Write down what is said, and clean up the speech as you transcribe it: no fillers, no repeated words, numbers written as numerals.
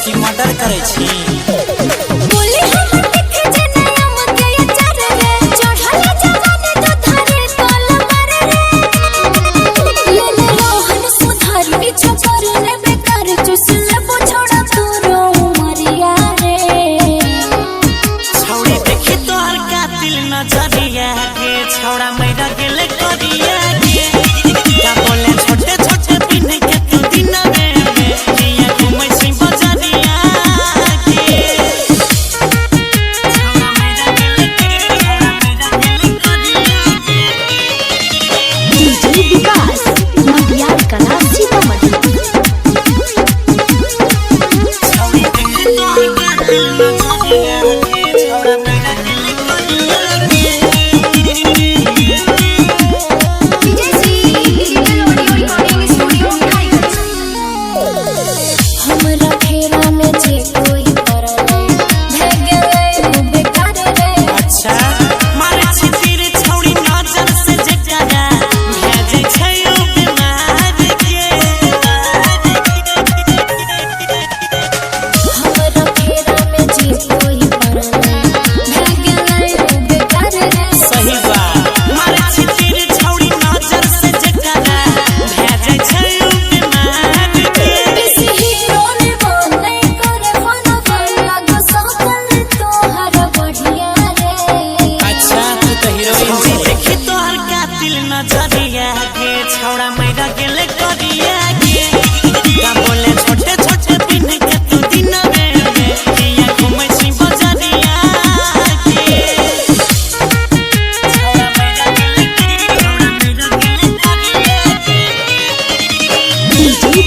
की मर्डर करे छी बोली हम देखे जे नयम के चार रे चढ़ल जवानी तो धारे तल मारे रे ले ले रोहन सुधारी पीछे पर ने बेकार चुसले पोछड़ा तू रो मरिया रे छौड़ी देखी तोहर कातिल नजरिया के छौड़ा मैरा गेले करिया के का बोले छोटे छोटे पिन के तू दिन में लिया घुमै छी बजरिया के छौड़ा मैरा गेले करिया के डीजे विकास मटियार कला सीतामढ़ी छौड़ी देखी तोहर कातिल नजरिया के छौड़ा मैरा गेले करिया हमरा फेरा में जे कोई परले भाग गए बेकार रे अच्छा मारे छी तीर छौड़ी नजर से जकरा भेजै छै ओ बीमार के हमरा फेरा में जे कोई परले भाग गए बेकार रे सही बात मारे छी तीर छौड़ी नजर से जकरा भेजै छै ओ बीमार के किसी हीरो ने मन नहीं करे मन वाला गो सकल तोहर बढ़िया रे अच्छा तू तो हीरोइन छी देखी तोहर कातिल नजरिया के छौड़ा मैरा गेले करिया के का बोले छोटे छोटे पिन के तू दिन में लिया घुमै छी बजरिया के छौड़ा मैरा गेले करिया के डीजे